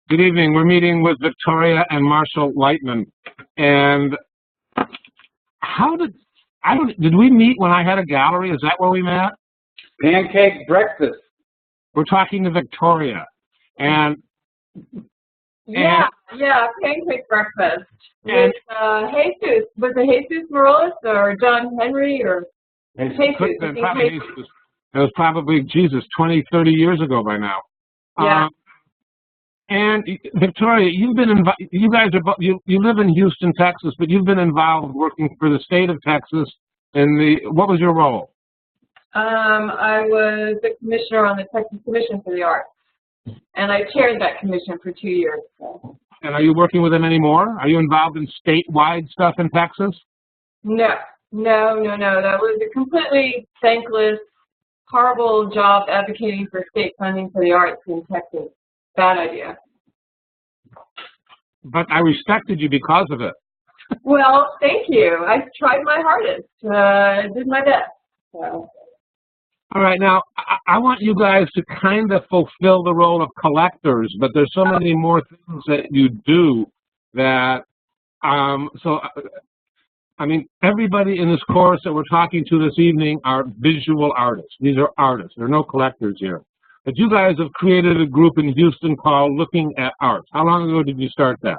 Good evening. We're meeting with Victoria and Marshal-Lightman. And did we meet when I had a gallery? Is that where we met? Pancake breakfast. We're talking to Victoria. And pancake breakfast. With Jesus. Was it Jesus Morales or John Henry or Jesus? It was probably Jesus, 20, 30 years ago by now. Yeah. And Victoria, you live in Houston, Texas, but you've been involved working for the state of Texas. What was your role? I was the commissioner on the Texas Commission for the Arts, and I chaired that commission for 2 years. So. And are you working with them anymore? Are you involved in statewide stuff in Texas? No. That was a completely thankless, horrible job advocating for state funding for the arts in Texas. Bad idea. But I respected you because of it. Well, thank you. I tried my hardest. Did my best. So. All right. Now, I want you guys to kind of fulfill the role of collectors, but there's so many more things that you do that, everybody in this course that we're talking to this evening are visual artists. These are artists. There are no collectors here. But you guys have created a group in Houston called Looking at Art. How long ago did you start that?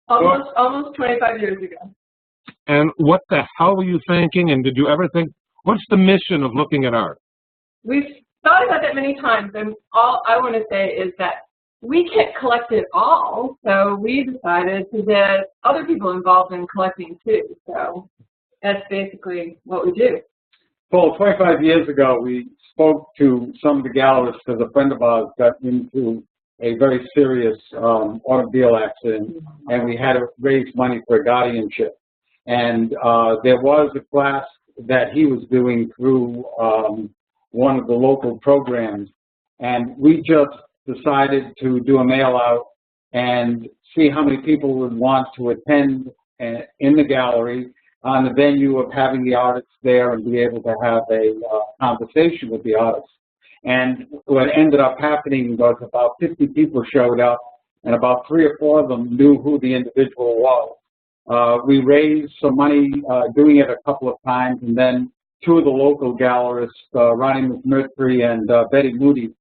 Almost 25 years ago. And what the hell were you thinking? And did you ever think, what's the mission of Looking at Art? We've thought about that many times, and all I want to say is that we can't collect it all, so we decided to get other people involved in collecting too. So that's basically what we do. Well, 25 years ago, we spoke to some of the gallerists because a friend of ours got into a very serious automobile accident, and we had to raise money for a guardianship. And there was a class that he was doing through one of the local programs, and we just decided to do a mail out and see how many people would want to attend in the gallery on the venue of having the artists there and be able to have a conversation with the artists. And what ended up happening was about 50 people showed up, and about 3 or 4 of them knew who the individual was. We raised some money doing it a couple of times, and then 2 of the local gallerists, Ronnie McMurtry and Betty Moody,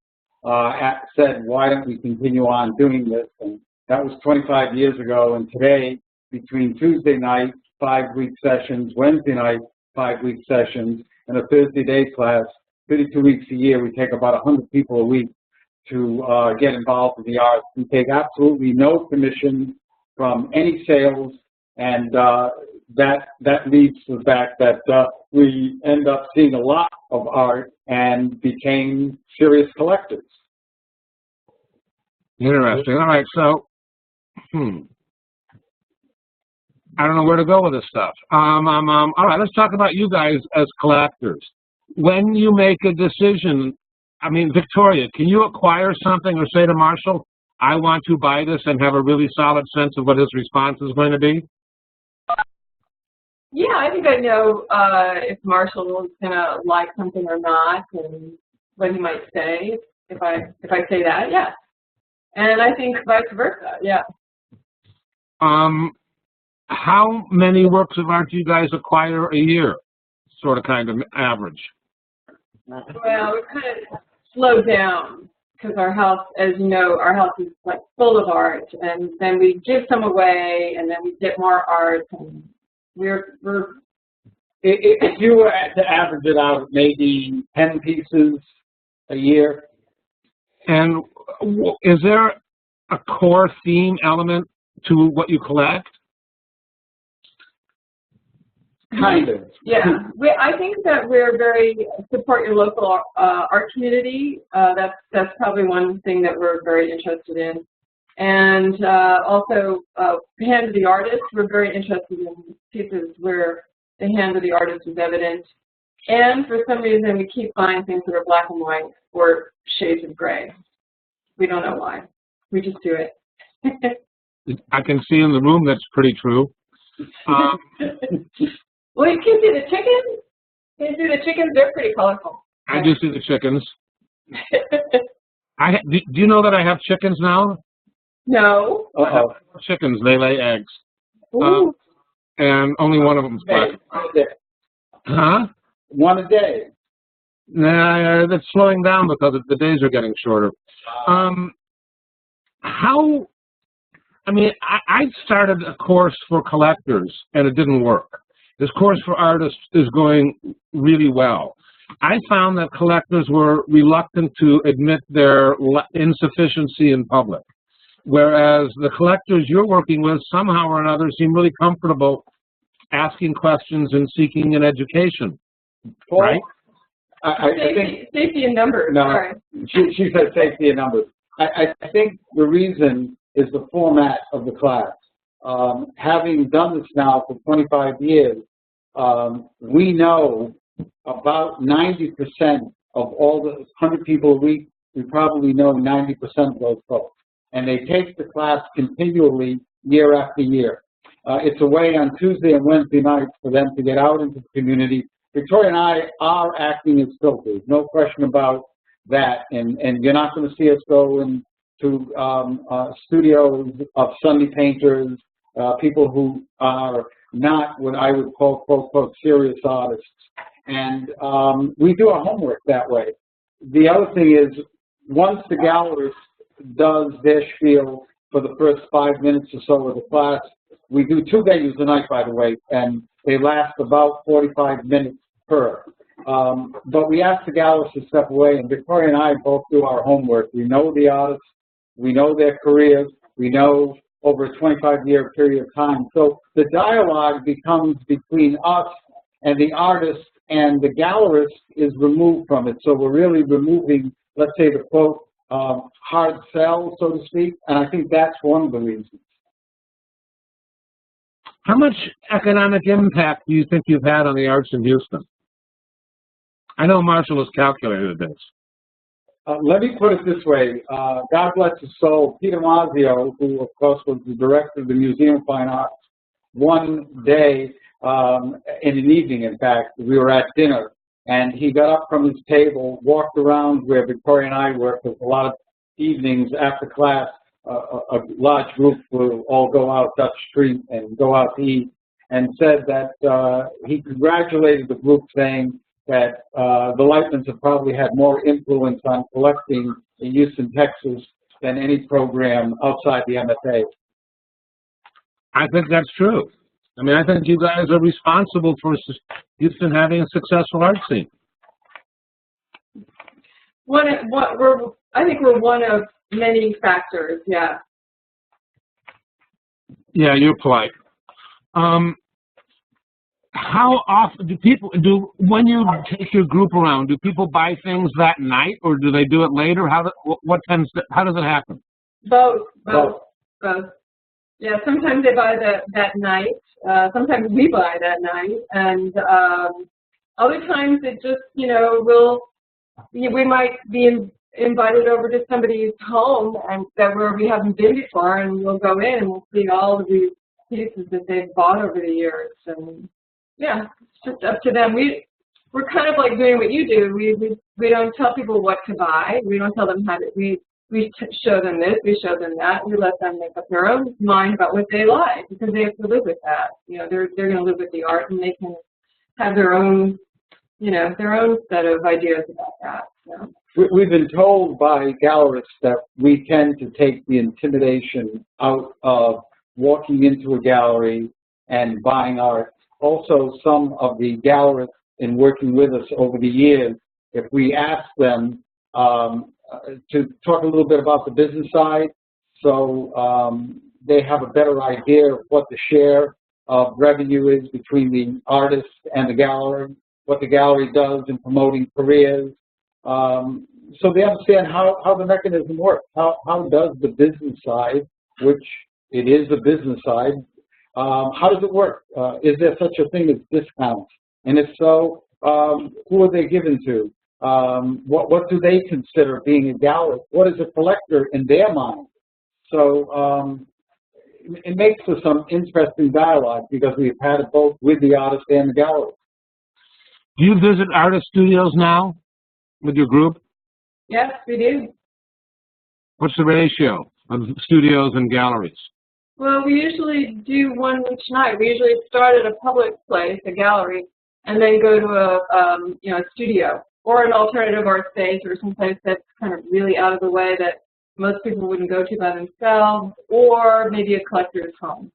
said, why don't we continue on doing this? And that was 25 years ago, and today, between Tuesday night, 5-week sessions, Wednesday night, 5-week sessions, and a Thursday day class, 32 weeks a year, we take about 100 people a week to get involved in the arts. We take absolutely no commission from any sales, and that leads to the fact that we end up seeing a lot of art and became serious collectors. Interesting. All right, so, I don't know where to go with this stuff. All right, let's talk about you guys as collectors. When you make a decision, Victoria, can you acquire something or say to Marshall, I want to buy this, and have a really solid sense of what his response is going to be? Yeah, I think I know if Marshall is going to like something or not, and what he might say if I say that, yeah. And I think vice versa, yeah. How many works of art do you guys acquire a year, kind of average? Well, we kind of slowed down because our house, as you know, our house is like full of art, and then we give some away, and then we get more art, and if you were to average it out, maybe 10 pieces a year. And is there a core theme element to what you collect? Kind of. Yeah, I think that we're very support your local art community. That's probably one thing that we're very interested in, and also hand of the artist. We're very interested in pieces where the hand of the artist is evident, and for some reason we keep buying things that are black and white or shades of gray. We don't know why. We just do it. I can see in the room that's pretty true. Well, you can see the chickens. Can you see the chickens? They're pretty colorful. I do see the chickens. Do you know that I have chickens now? No. I have chickens. They lay eggs. Ooh. And only one of them's black. Huh? One a day. Nah, that's slowing down because the days are getting shorter. I started a course for collectors, and it didn't work. This course for artists is going really well. I found that collectors were reluctant to admit their insufficiency in public, whereas the collectors you're working with somehow or another seem really comfortable asking questions and seeking an education, right? I think safety in numbers. No, sorry. She said safety in numbers. I think the reason is the format of the class. Having done this now for 25 years, we know about 90% of all the 100 people a week, we probably know 90% of those folks. And they take the class continually year after year. It's a way on Tuesday and Wednesday nights for them to get out into the community. Victoria and I are acting as filters, no question about that. And you're not going to see us go into studios of Sunday painters, people who are not what I would call, quote, quote, serious artists. And we do our homework that way. The other thing is, once the gallerist does their spiel for the first 5 minutes or so of the class, we do 2 venues a night, by the way, and they last about 45 minutes per. But we ask the gallerist to step away, and Victoria and I both do our homework. We know the artists, we know their careers, we know over a 25-year period of time. So the dialogue becomes between us and the artist, and the gallerist is removed from it. So we're really removing, let's say, the quote, hard sell, so to speak, and I think that's one of the reasons. How much economic impact do you think you've had on the arts in Houston? I know Marshall has calculated this. Let me put it this way. God bless his soul, Peter Mazio, who of course was the director of the Museum of Fine Arts, one day in an evening, in fact, we were at dinner, and he got up from his table, walked around where Victoria and I work, because a lot of evenings after class, a large group will all go out Dutch Street and go out to eat, and said that he congratulated the group, saying that the Lightmans have probably had more influence on collecting in Houston, Texas than any program outside the MFA. I think that's true. I mean, I think you guys are responsible for Houston having a successful art scene. I think we're one of many factors, yeah. Yeah, you're polite. How often when you take your group around, do people buy things that night, or do they do it later? How does it happen? Both. Yeah, sometimes they buy that night. Sometimes we buy that night, and other times it just, we might be invited over to somebody's home and where we haven't been before, and we'll go in and we'll see all of these pieces that they've bought over the years. And yeah, it's just up to them. We're kind of like doing what you do. We don't tell people what to buy. We don't tell them how to. We show them this. We show them that. We let them make up their own mind about what they like, because they have to live with that. They're going to live with the art, and they can have their own, their own set of ideas about that. So. We've been told by gallerists that we tend to take the intimidation out of walking into a gallery and buying art. Also, some of the gallerists in working with us over the years, if we ask them to talk a little bit about the business side, so they have a better idea of what the share of revenue is between the artist and the gallery, what the gallery does in promoting careers, so they understand how the mechanism works. How does the business side, which it is a business side, how does it work? Is there such a thing as discounts? And if so, who are they given to? What do they consider being a gallery? What is a collector in their mind? So it makes for some interesting dialogue, because we've had it both with the artist and the gallery. Do you visit artist studios now with your group? Yes, we do. What's the ratio of studios and galleries? Well, we usually do one each night. We usually start at a public place, a gallery, and then go to a studio or an alternative art space or someplace that's kind of really out of the way that most people wouldn't go to by themselves, or maybe a collector's home.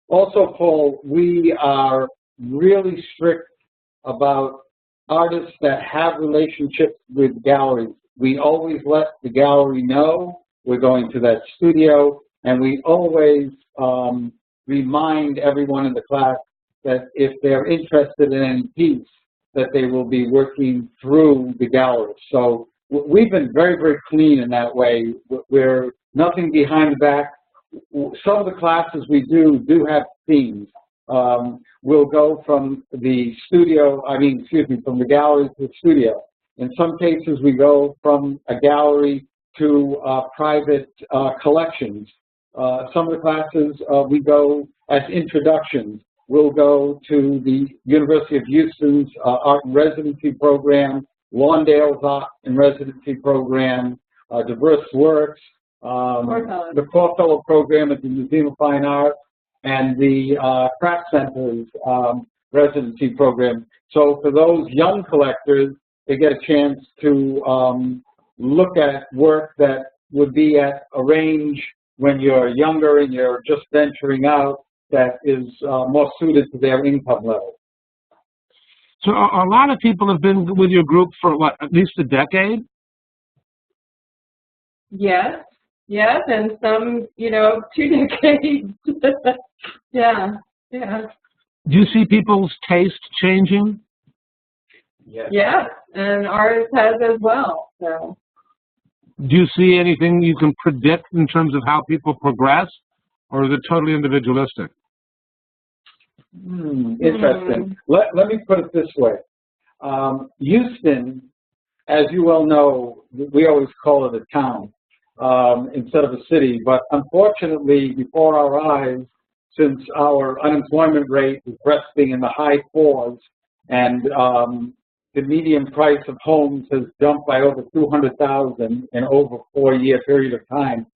Also, Paul, we are really strict about artists that have relationships with galleries. We always let the gallery know we're going to that studio, and we always remind everyone in the class that if they're interested in any piece, that they will be working through the gallery. So we've been very, very clean in that way. We're nothing behind the back. Some of the classes we do have themes. We'll go from the studio, from the gallery to the studio. In some cases, we go from a gallery to private collections. Some of the classes we go as introductions. We'll go to the University of Houston's Art and Residency Program, Lawndale's Art and Residency Program, Diverse Works, the Core Fellow Program at the Museum of Fine Arts, and the Craft Center's Residency Program. So for those young collectors, they get a chance to look at work that would be at a range when you're younger and you're just venturing out that is more suited to their income level. So a lot of people have been with your group for, what, at least a decade? Yes, and some, 2 decades. Yeah. Do you see people's taste changing? Yes, and ours has as well. So. Do you see anything you can predict in terms of how people progress, or is it totally individualistic? Interesting. Let me put it this way. Houston, as you well know, we always call it a town instead of a city, but unfortunately, before our eyes, since our unemployment rate is resting in the high 4s, and the median price of homes has jumped by over $200,000 in over a 4-year period of time,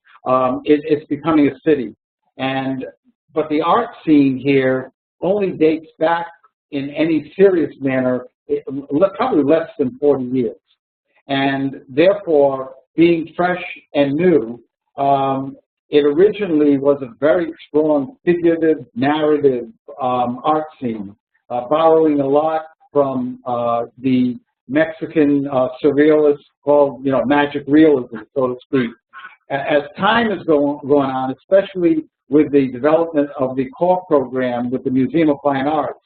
it's becoming a city. But the art scene here only dates back in any serious manner probably less than 40 years. And therefore, being fresh and new, it originally was a very strong figurative, narrative art scene, borrowing a lot from the Mexican surrealists called, magic realism, so to speak. As time is going on, especially with the development of the core program with the Museum of Fine Arts,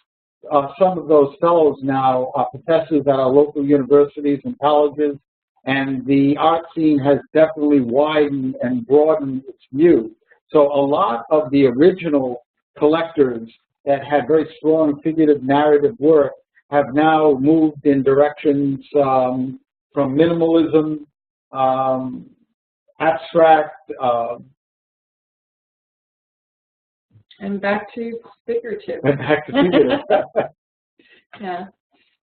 some of those fellows now are professors at our local universities and colleges, and the art scene has definitely widened and broadened its view. So a lot of the original collectors that had very strong figurative narrative work have now moved in directions from minimalism, abstract, and back to figurative. Yeah.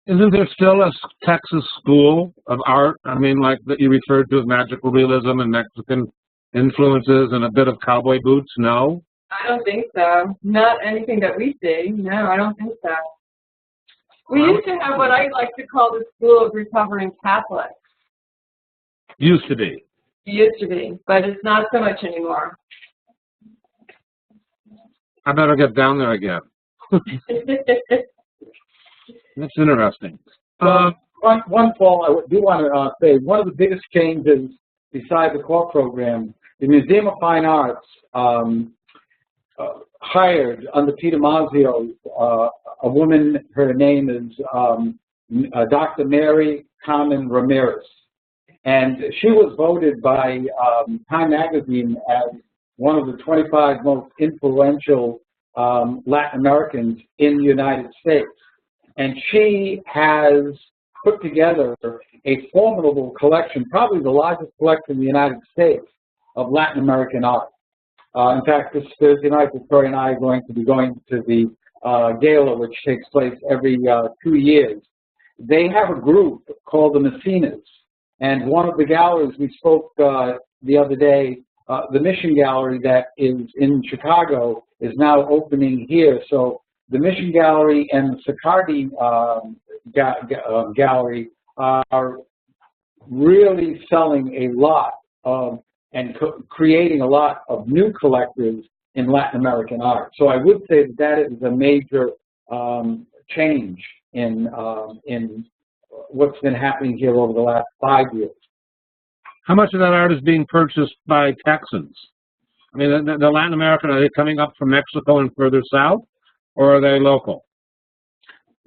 Isn't there still a Texas school of art? I mean, like that you referred to as magical realism and Mexican influences and a bit of cowboy boots? No? I don't think so. Not anything that we see. No, I don't think so. We used to have what I like to call the School of Recovering Catholics. Used to be. It used to be, but it's not so much anymore. I better get down there again. That's interesting. One, Paul, I do want to say, one of the biggest changes besides the core program, the Museum of Fine Arts hired, under Peter Mazzio, a woman, her name is Dr. Mary Carmen Ramirez. And she was voted by Time Magazine as one of the 25 most influential Latin Americans in the United States. And she has put together a formidable collection, probably the largest collection in the United States, of Latin American art. In fact, this Thursday night, Victoria and I are going to be going to the gala, which takes place every 2 years. They have a group called the Messinas, and one of the galleries we spoke the other day, the Mission Gallery that is in Chicago is now opening here. So the Mission Gallery and the Sicardi Gallery are really selling a lot of and creating a lot of new collectors in Latin American art. So I would say that that is a major change in what's been happening here over the last 5 years. How much of that art is being purchased by Texans? I mean, the Latin American, are they coming up from Mexico and further south, or are they local?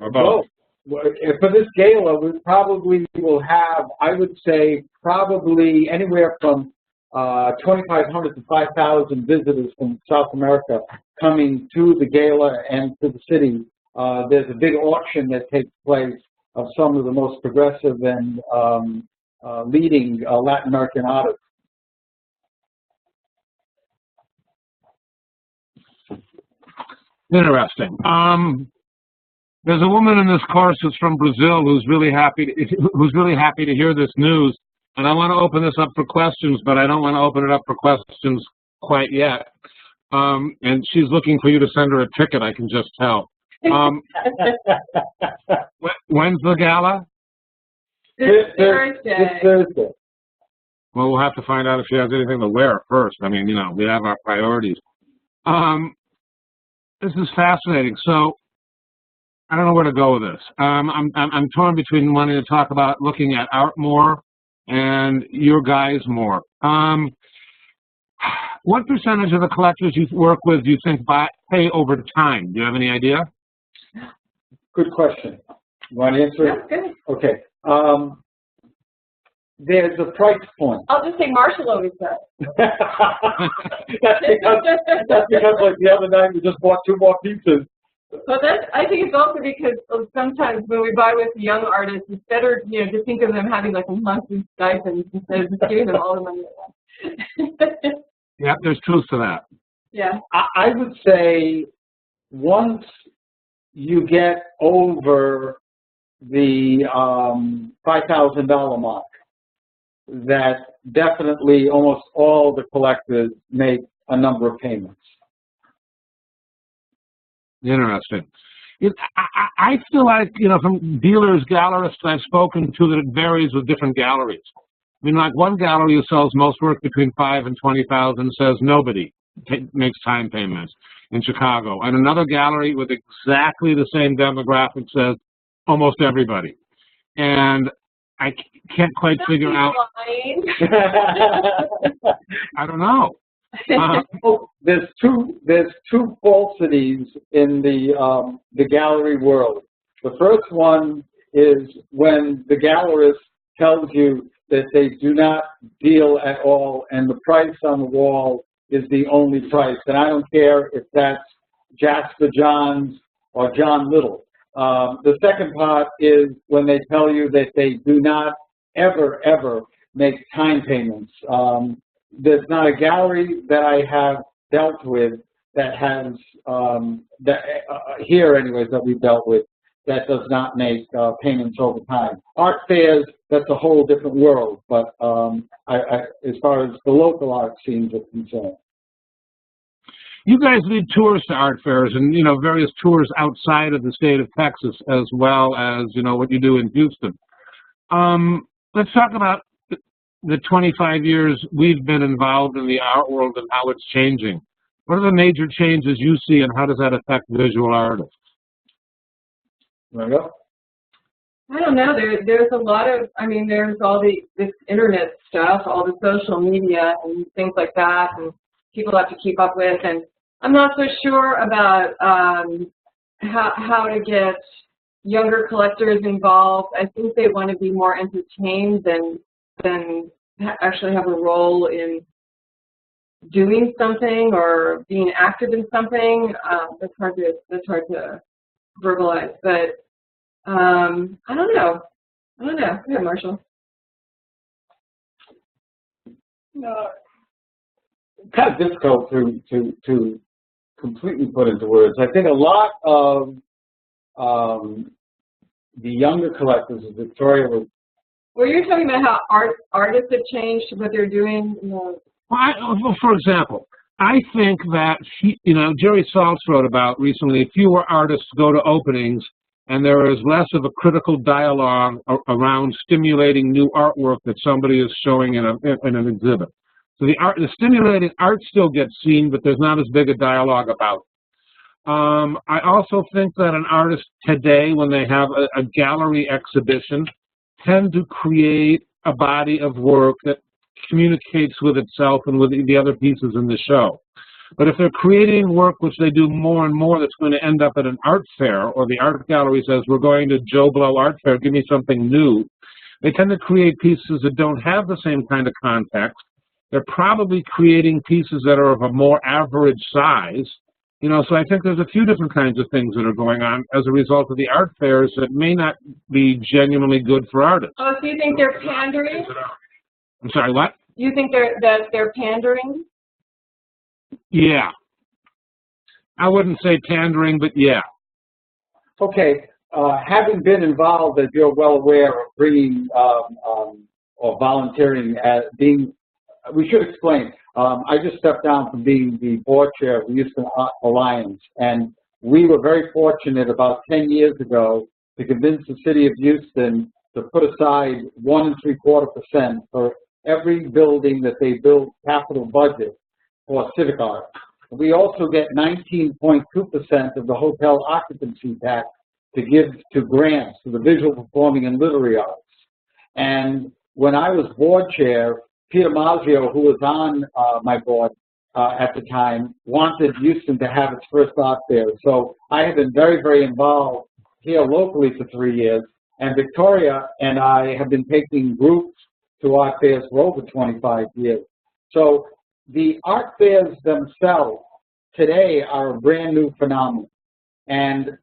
Or both? Well, for this gala, we probably will have, I would say, probably anywhere from 2,500 to 5,000 visitors from South America coming to the gala and to the city. There's a big auction that takes place of some of the most progressive and leading Latin American artists. Interesting. There's a woman in this course who's from Brazil who's really happy to hear this news, and I want to open this up for questions, but I don't want to open it up for questions quite yet. And she's looking for you to send her a ticket, I can just tell. When's the gala? This Thursday. This Thursday. Well, we'll have to find out if she has anything to wear first. I mean, you know, we have our priorities. This is fascinating. So I don't know where to go with this. I'm torn between wanting to talk about looking at art more and your guys more. What percentage of the collectors you work with do you think pay over time? Do you have any idea? Good question. You want to answer it? Good. Okay. There's a price point. I'll just say Marshall always does. that's because like the other night we just bought 2 more pizzas. Well, I think it's also because sometimes when we buy with young artists, it's better, you know, to think of them having like a monthly stipend instead of just giving them all the money at once. Yeah, there's truth to that. Yeah. I would say once you get over the $5,000 mark, that definitely almost all the collectors make a number of payments. Interesting. I feel like, you know, from dealers, gallerists I've spoken to, that it varies with different galleries. I mean, like one gallery who sells most work between $5,000 and $20,000 says nobody makes time payments in Chicago, and another gallery with exactly the same demographic says almost everybody. And I can't quite figure out. I don't know. There's two falsities in the gallery world. The first one is when the gallerist tells you that they do not deal at all, and the price on the wall is the only price. And I don't care if that's Jasper Johns or John Little. The second part is when they tell you that they do not ever, ever make time payments. There's not a gallery that I have dealt with that has, here anyways, that we've dealt with, that does not make payments over time. Art fairs, that's a whole different world, but as far as the local art scenes are concerned. You guys lead tours to art fairs and, you know, various tours outside of the state of Texas, as well as, you know, what you do in Houston. Let's talk about the 25 years we've been involved in the art world and how it's changing. What are the major changes you see, and how does that affect visual artists? There you go. I don't know. There's a lot of, I mean, there's all this internet stuff, all the social media and things like that, and people have to keep up with. And I'm not so sure about how to get younger collectors involved. I think they want to be more entertained than actually have a role in doing something or being active in something. That's hard to verbalize, but I don't know. Yeah, Marshall. It's kind of difficult to completely put into words. I think a lot of the younger collectors, as Victoria was Well, you're talking about how artists have changed what they're doing. Well, for example, I think that, Jerry Saltz wrote about recently, fewer artists go to openings, and there is less of a critical dialogue around stimulating new artwork that somebody is showing in an exhibit. So the stimulating art still gets seen, but there's not as big a dialogue about it. I also think that an artist today, when they have a gallery exhibition, tend to create a body of work that communicates with itself and with the other pieces in the show. But if they're creating work which they do more and more that's going to end up at an art fair, or the art gallery says, we're going to Joe Blow Art Fair, give me something new, they tend to create pieces that don't have the same kind of context. They're probably creating pieces that are of a more average size. So I think there's a few different kinds of things that are going on as a result of the art fairs that may not be genuinely good for artists. Oh, so you think they're pandering? I'm sorry, what? You think they're pandering? Yeah. I wouldn't say pandering, but yeah. Okay. Having been involved, as you're well aware, of bringing or volunteering as being, we should explain. I just stepped down from being the board chair of the Houston Art Alliance, and we were very fortunate about 10 years ago to convince the city of Houston to put aside 1 3/4% for every building that they build capital budget for civic art. We also get 19.2% of the hotel occupancy tax to give to grants to the visual performing and literary arts. And when I was board chair, Peter Maggio, who was on my board at the time, wanted Houston to have its first art fair. So I have been very, very involved here locally for 3 years, and Victoria and I have been taking groups to art fairs for over 25 years. So the art fairs themselves today are a brand new phenomenon. And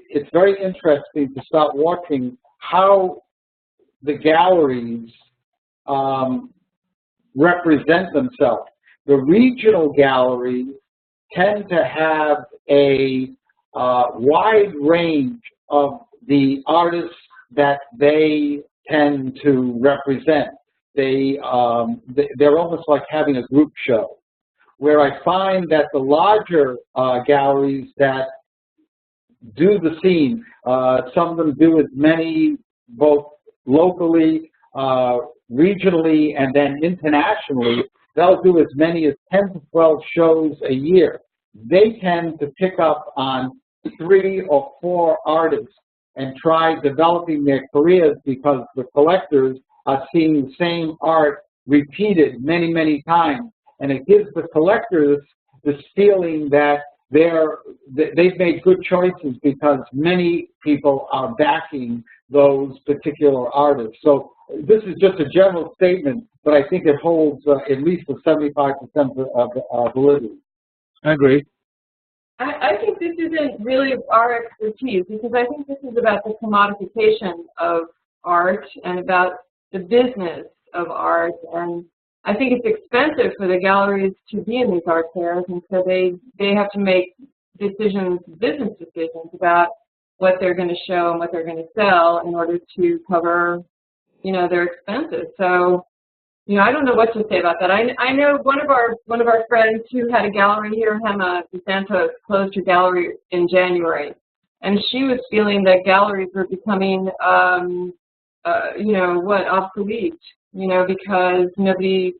it's very interesting to start watching how the galleries represent themselves. The regional galleries tend to have a wide range of the artists that they tend to represent. They're almost like having a group show, where I find that the larger galleries that do the scene, some of them do as many both locally, regionally, and then internationally. They'll do as many as 10 to 12 shows a year. They tend to pick up on 3 or 4 artists and try developing their careers, because the collectors are seeing the same art repeated many, many times. And it gives the collectors this feeling that they've made good choices, because many people are backing those particular artists. So this is just a general statement, but I think it holds at least a 75% of validity. I agree. I think this isn't really our expertise, because I think this is about the commodification of art and about the business of art. And I think it's expensive for the galleries to be in these art fairs, and so they have to make decisions, business decisions, about what they're going to show and what they're going to sell in order to cover, their expenses. So, I don't know what to say about that. I know one of our friends who had a gallery here, Hema DeSantos, closed her gallery in January, and she was feeling that galleries were becoming, obsolete, because nobody,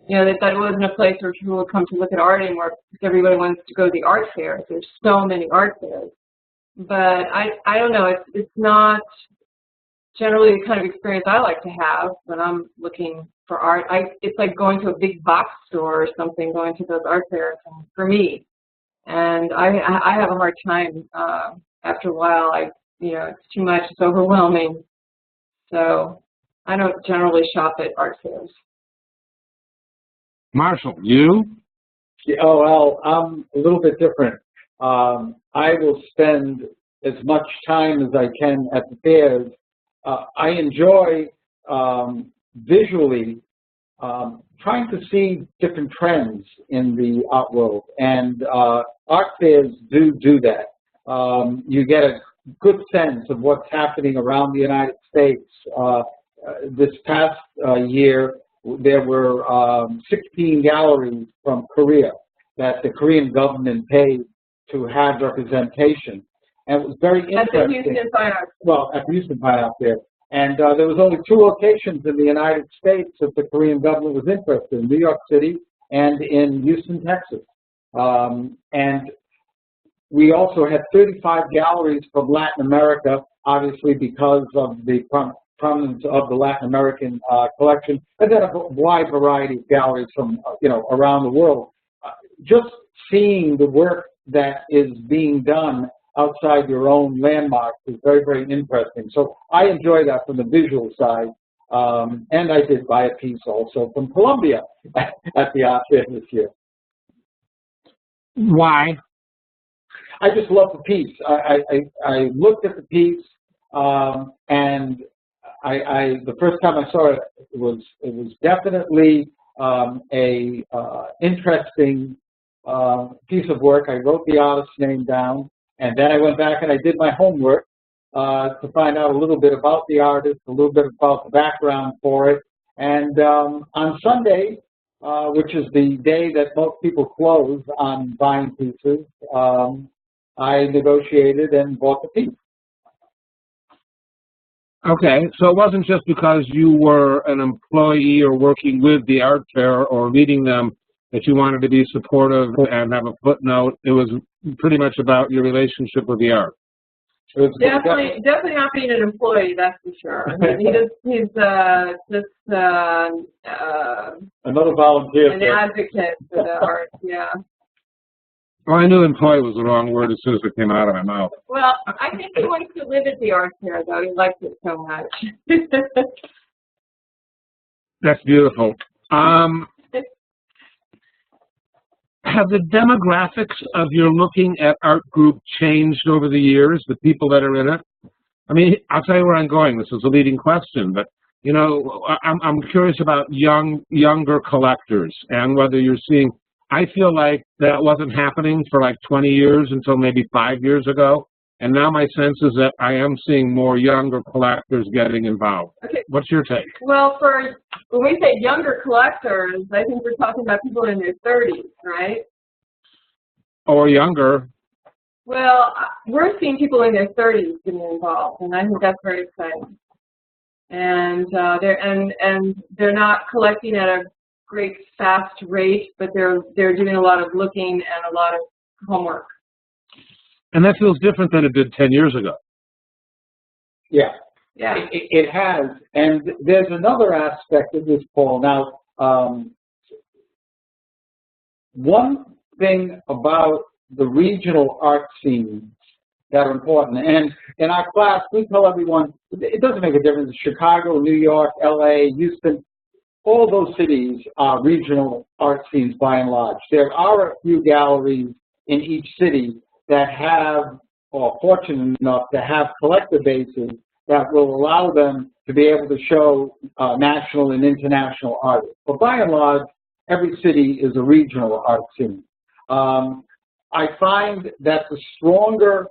that it wasn't a place where people would come to look at art anymore, because everybody wants to go to the art fairs. There's so many art fairs. But I don't know, it's not generally the kind of experience I like to have when I'm looking for art. It's like going to a big box store or something, going to those art fairs for me. And I have a hard time after a while. It's too much, it's overwhelming. So I don't generally shop at art fairs. Marshall, you? Oh, well, I'm a little bit different. I will spend as much time as I can at the fairs. I enjoy visually trying to see different trends in the art world, and art fairs do that. You get a good sense of what's happening around the United States, this past year, there were 16 galleries from Korea that the Korean government paid to have representation. And it was very interesting. At the Houston Fine Arts. Well, at the Houston Fine Arts there. And there was only 2 locations in the United States that the Korean government was interested in, New York City and in Houston, Texas. And we also had 35 galleries from Latin America, obviously because of the prominence of the Latin American collection, and then a wide variety of galleries from, around the world. Just seeing the work that is being done outside your own landmarks is very, very interesting. So I enjoy that from the visual side. And I did buy a piece also from Columbia at the art fair this year. Why? I just love the piece. I looked at the piece, and the first time I saw it, it was definitely a interesting piece of work. I wrote the artist's name down, and then I went back and I did my homework to find out a little bit about the artist, a little bit about the background for it. And on Sunday, which is the day that most people close on buying pieces, I negotiated and bought the piece. Okay, so it wasn't just because you were an employee or working with the art fair or leading them that you wanted to be supportive and have a footnote. It was pretty much about your relationship with the art. Definitely not being an employee, that's for sure. He's just another volunteer. An advocate for the art, yeah. Well, I knew employee was the wrong word as soon as it came out of my mouth. Well, I think he wants to live at the art fair, though. He likes it so much. That's beautiful. Have the demographics of your looking at art group changed over the years, the people that are in it? I mean, I'll tell you where I'm going. This is a leading question, but, I'm curious about younger collectors and whether you're seeing. I feel like that wasn't happening for like 20 years until maybe 5 years ago. And now my sense is that I am seeing more younger collectors getting involved. Okay. What's your take? Well, when we say younger collectors, I think we're talking about people in their 30s, right? Or younger. Well, we're seeing people in their 30s getting involved, and I think that's very exciting. And they're not collecting at a great fast rate, but they're doing a lot of looking and a lot of homework. And that feels different than it did 10 years ago. Yeah. Yeah. It has. And there's another aspect of this, Paul. Now, one thing about the regional art scenes that are important, and in our class, we tell everyone, it doesn't make a difference. Chicago, New York, LA, Houston, all those cities are regional art scenes by and large. There are a few galleries in each city that have, or fortunate enough to have collector bases that will allow them to be able to show national and international artists. But by and large, every city is a regional art scene. I find that the stronger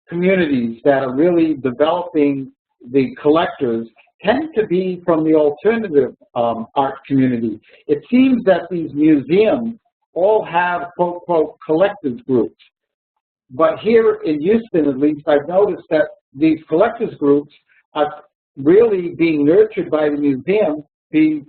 communities that are really developing the collectors tend to be from the alternative art community. It seems that these museums all have, quote, quote, collectors groups. But here in Houston, at least, I've noticed that these collectors groups are really being nurtured by the museum to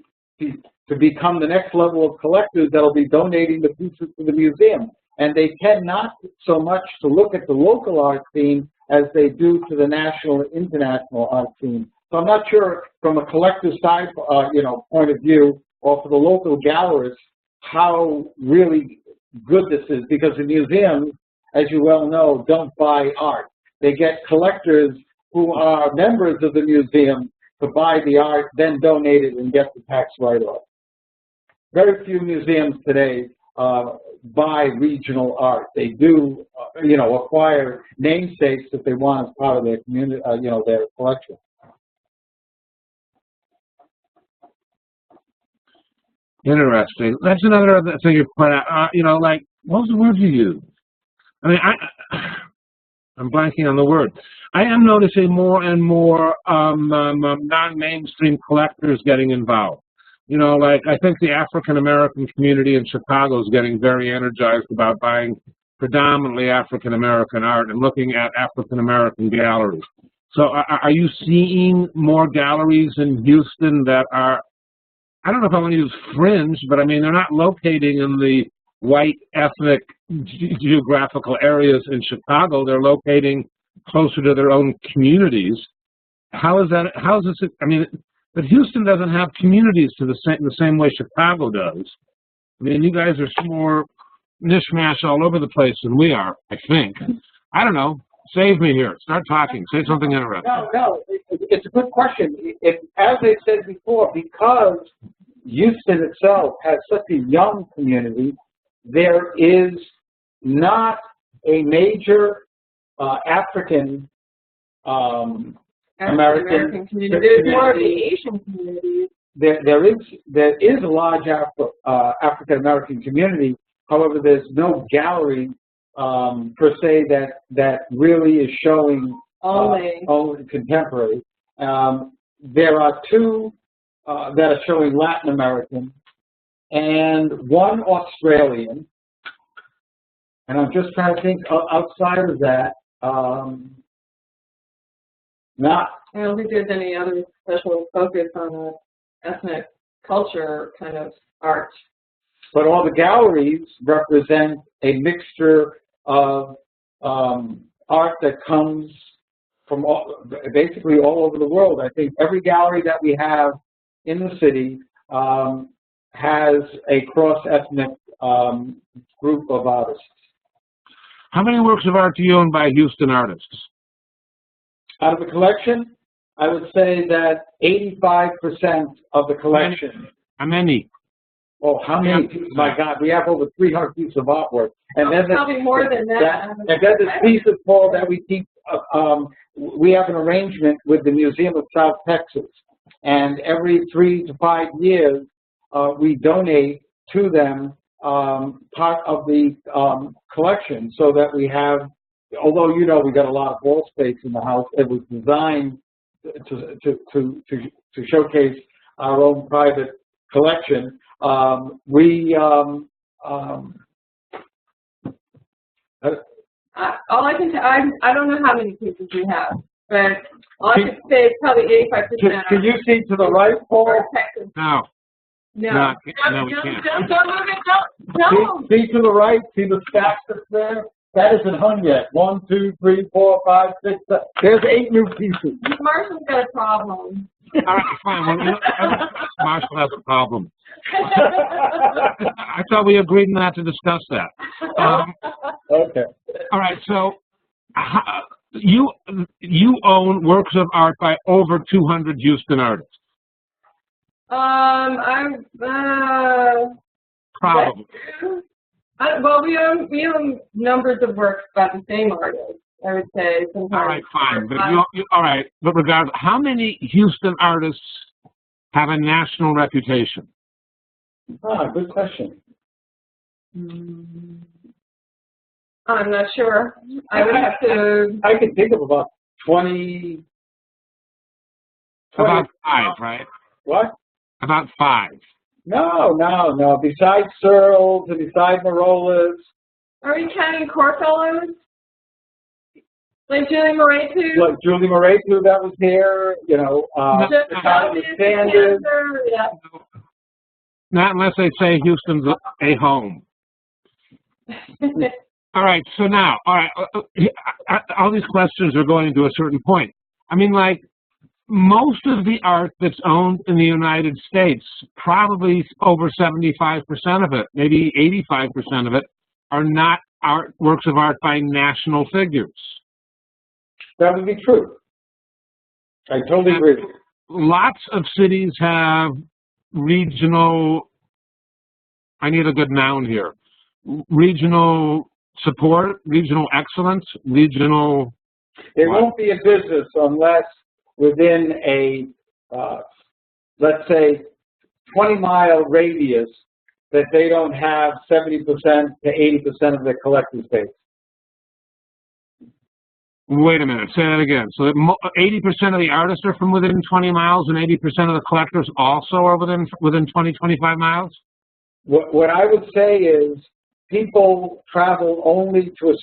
become the next level of collectors that will be donating the pieces to the museum. And they tend not so much to look at the local art scene as they do to the national and international art scene. So I'm not sure from a collector's side, point of view, or for the local gallerists, how really good this is, because the museums, as you well know, don't buy art. They get collectors who are members of the museum to buy the art, then donate it and get the tax write-off. Very few museums today buy regional art. They do, acquire namesakes that they want as part of their community, their collection. Interesting. That's another thing you point out. What was the word you used? I mean, I'm blanking on the word. I am noticing more and more non-mainstream collectors getting involved. You know, like I think the African-American community in Chicago is getting very energized about buying predominantly African-American art and looking at African-American galleries. So are you seeing more galleries in Houston that are, I don't know if I want to use fringe, but I mean, they're not locating in the white ethnic geographical areas in Chicago. They're locating closer to their own communities. How is that? How is this? I mean, but Houston doesn't have communities to the same way Chicago does. I mean, you guys are more mishmash all over the place than we are, I think. I don't know. Save me here. Start talking. Say something interesting. No, it's a good question. As I said before, because Houston itself has such a young community, there is not a major African American community. There's more of the Asian community. There is a large African American community. However, there's no gallery per se that really is showing only contemporary. There are two that are showing Latin American and one Australian. And I'm just trying to think outside of that. I don't think there's any other special focus on the ethnic culture kind of art. But all the galleries represent a mixture of art that comes from basically all over the world. I think every gallery that we have in the city has a cross-ethnic group of artists. How many works of art do you own by Houston artists? Out of the collection, I would say that 85% of the collection. How many? Oh, how many? My God, we have over 300 pieces of artwork. And then probably more than that. And then there's pieces, Paul, that we keep. We have an arrangement with the Museum of South Texas, and every 3 to 5 years, we donate to them part of the collection, so that we have. Although you know we got a lot of wall space in the house, it was designed to showcase our own private collection. All I can tell, I don't know how many pieces we have, but all I can say is probably 85%. Can you see to the right, Paul? No. No, we can't. Don't move it. Don't. See to the right. See the stacks that's there. That isn't hung yet. 1, 2, 3, 4, 5, 6, 7. There's 8 new pieces. Marshall's got a problem. All right, fine. Well, Marshall has a problem. I thought we agreed not to discuss that. Okay. All right. So, you own works of art by over 200 Houston artists. Probably. Well, we own numbers of works by the same artists, I would say. Sometimes. All right, fine. But all right. But regardless, how many Houston artists have a national reputation? Good question. I'm not sure. I would have to. I could think of about 20. About 5, right? What? About 5. No. Besides Searles and besides Marolas. Are we counting core fellows? Like Julie Moretu? Like Julie Moretu that was here, you know. Sanders. Yeah. Not unless they say Houston's a home. All right, so now, all these questions are going to a certain point. I mean, like, most of the art that's owned in the United States, probably over 75% of it, maybe 85% of it, are not works of art by national figures. That would be true. I totally agree. Lots of cities have regional, I need a good noun here, regional support, regional excellence, regional... It won't be a business unless within a, let's say, 20-mile radius that they don't have 70% to 80% of their collecting space. Wait a minute, say that again. So 80% of the artists are from within 20 miles and 80% of the collectors also are within 20, 25 miles? What I would say is people travel only to a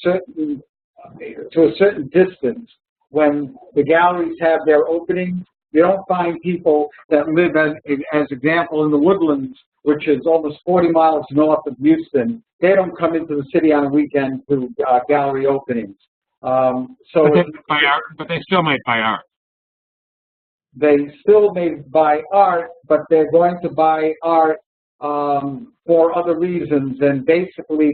certain distance. When the galleries have their openings, you don't find people that live, as example, in the Woodlands, which is almost 40 miles north of Houston. They don't come into the city on a weekend to gallery openings. But they still might buy art. They still may buy art, but they're going to buy art for other reasons. And basically,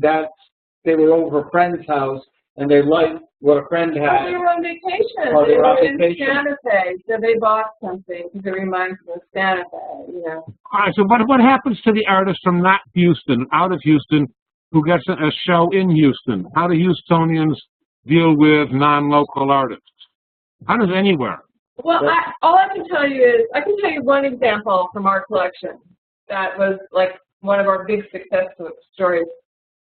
they were over a friend's house and they liked what a friend had. They were on vacation. They were in Santa Fe, so they bought something because it reminds them of Santa Fe, you know. All right, so what happens to the artist from not Houston, out of Houston, who gets a show in Houston? How do Houstonians deal with non-local artists? How does anywhere? Well, all I can tell you is, I can tell you one example from our collection that was like one of our big success stories.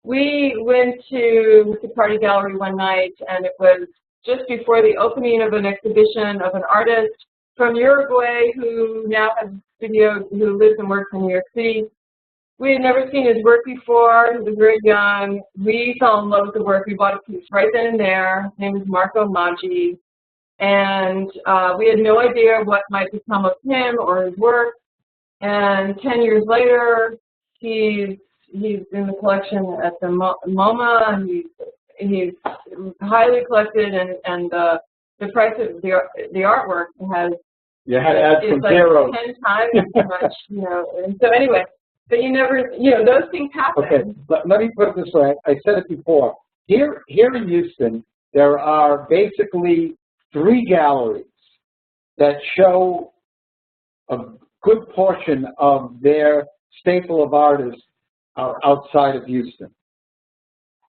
We went to the Party Gallery one night, and it was just before the opening of an exhibition of an artist from Uruguay who now has a studio, who lives and works in New York City. We had never seen his work before. He was very young. We fell in love with the work. We bought a piece right then and there. His name is Marco Maggi. And we had no idea what might become of him or his work. And 10 years later, he's in the collection at the MoMA, and he's highly collected, and the price of the artwork has from like zero. 10 times as much, you know. And so anyway, but you never, you know, those things happen. Okay, let me put it this way. I said it before. Here in Houston, there are basically 3 galleries that show a good portion of their staple of artists outside of Houston.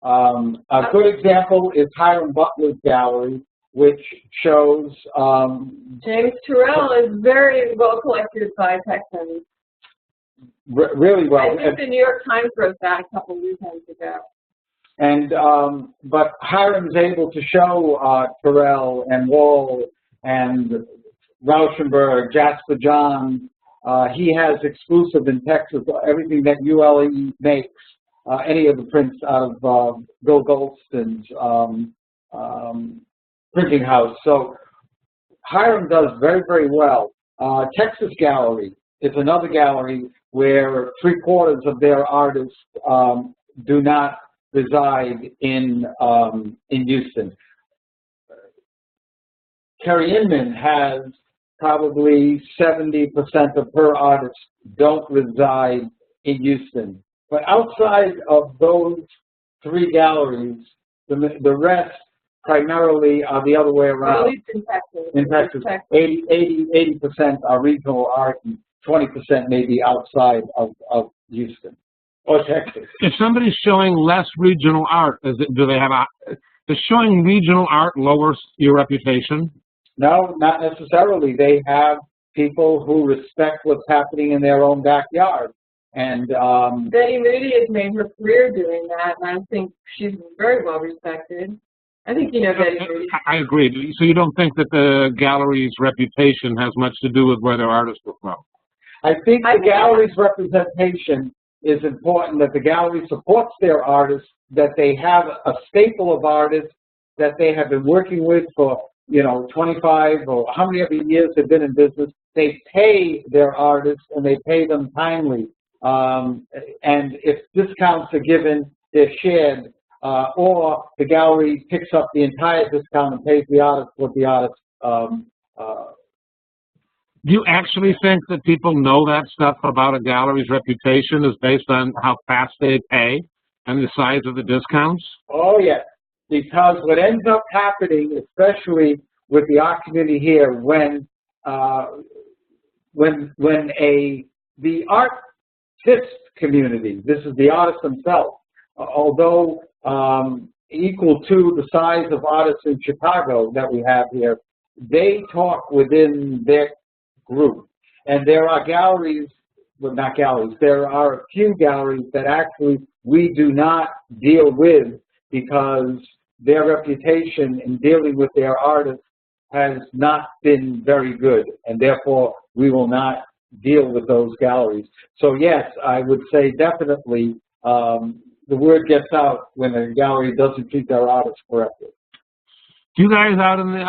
A good example is Hiram Butler's gallery, which shows... James Turrell is very well collected by Texans. Really well. I think the New York Times wrote that a couple of weekends ago. And but Hiram's able to show Turrell and Wall and Rauschenberg, Jasper John. He has exclusive in Texas, everything that ULE makes, any of the prints out of Bill Goldston's printing house. So Hiram does very, very well. Texas Gallery is another gallery where 3/4 of their artists do not reside in Houston. Carrie Inman has probably 70% of her artists don't reside in Houston. But outside of those 3 galleries, the rest primarily are the other way around. At least in Texas. In Texas, 80% are regional art, and 20% may be outside of Houston or Texas. If somebody's showing less regional art, does showing regional art lowers your reputation? No, not necessarily. They have people who respect what's happening in their own backyard. And Betty Moody has made her career doing that, and I think she's very well respected. I think you know Betty Moody. I agree. So you don't think that the gallery's reputation has much to do with where their artists are from? I think the gallery's representation is important, that the gallery supports their artists, that they have a staple of artists that they have been working with for 25 or how many other years they've been in business. They pay their artists and they pay them timely. And if discounts are given, they're shared, or the gallery picks up the entire discount and pays the artist what the artist. Do you actually think that people know that stuff about a gallery's reputation is based on how fast they pay and the size of the discounts? Oh, yes. Because what ends up happening, especially with the art community here, when the artist community, this is the artists themselves, although equal to the size of artists in Chicago that we have here, they talk within their group. And there are galleries, well, not galleries, there are a few galleries that actually we do not deal with because their reputation in dealing with their artists has not been very good, and therefore we will not deal with those galleries. So yes, I would say definitely the word gets out when a gallery doesn't treat their artists correctly. Do you guys out in the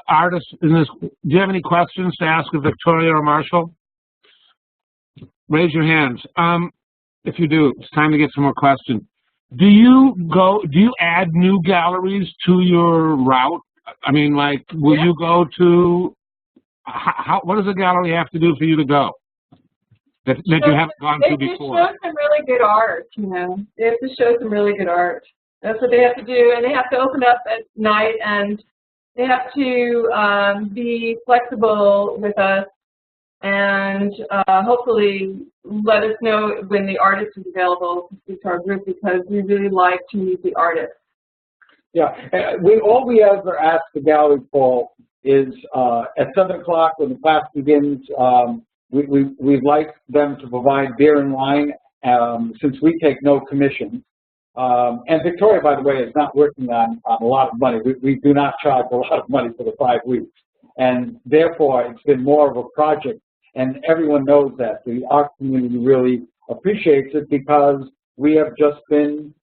artists in this, do you have any questions to ask of Victoria or Marshall? Raise your hands. If you do, it's time to get some more questions. Do you add new galleries to your route? I mean, like, will you go to, what does a gallery have to do for you to go that you haven't gone to before? They have to show some really good art, you know. They have to show some really good art. That's what they have to do, and they have to open up at night, and they have to be flexible with us, and hopefully let us know when the artist is available to speak to our group, because we really like to meet the artist. Yeah, all we ever ask the gallery, Paul, is at 7 o'clock when the class begins, we'd like them to provide beer and wine, since we take no commission. And Victoria, by the way, is not working on a lot of money. We do not charge a lot of money for the 5 weeks. And therefore, it's been more of a project. And everyone knows that. The art community really appreciates it, because we have just been,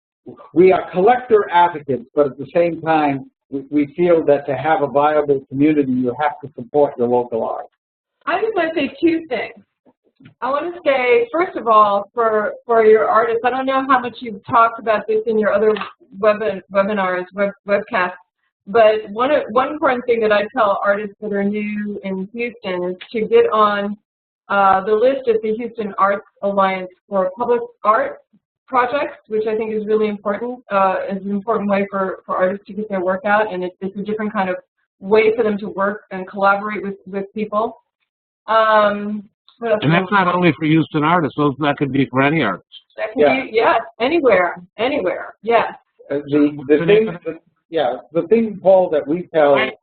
we are collector advocates, but at the same time, we feel that to have a viable community, you have to support your local art. I just want to say 2 things. I want to say, first of all, for your artists, I don't know how much you've talked about this in your other webinars, webcasts, but one important thing that I tell artists that are new in Houston is to get on the list of the Houston Arts Alliance for public art projects, which I think is really important. It's an important way for artists to get their work out, and it's a different kind of way for them to work and collaborate with people. And that's not only for Houston artists; that could be for any artist. That can be, yes, anywhere, yes. The thing, Paul, that we tell. Wait.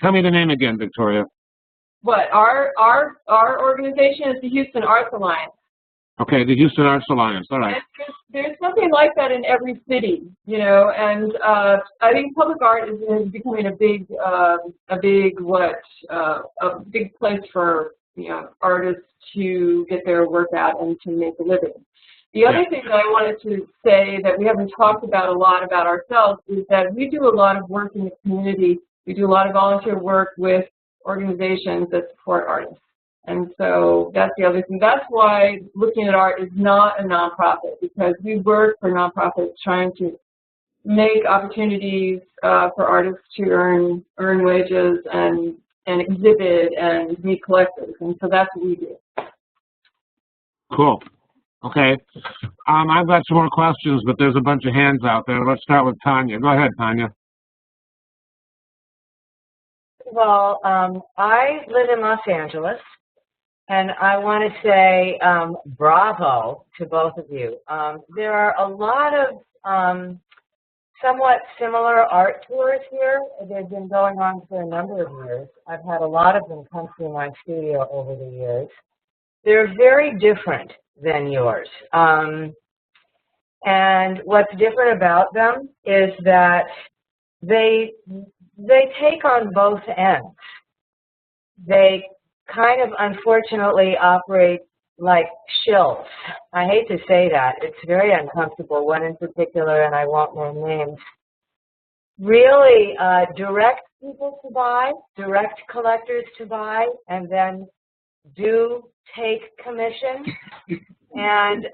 Tell me the name again, Victoria. What our organization is the Houston Arts Alliance. Okay, the Houston Arts Alliance. All right. There's something like that in every city, you know, and I think public art is becoming a big place for, you know, artists to get their work out and to make a living. The other thing that I wanted to say that we haven't talked about a lot about ourselves is that we do a lot of work in the community. We do a lot of volunteer work with organizations that support artists. And so that's the other thing. That's why Looking at Art is not a nonprofit, because we work for nonprofits trying to make opportunities for artists to earn wages and exhibit and meet collectors. And so that's what we do. Cool. Okay. I've got some more questions, but there's a bunch of hands out there. Let's start with Tanya. Go ahead, Tanya. Well, I live in Los Angeles, and I want to say bravo to both of you. There are a lot of somewhat similar art tours here. They've been going on for a number of years. I've had a lot of them come through my studio over the years. They're very different than yours. And what's different about them is that they take on both ends. They kind of unfortunately operate like shills. I hate to say that. It's very uncomfortable. One in particular, and I won't name names, really direct people to buy, direct collectors to buy, and then do take commission. And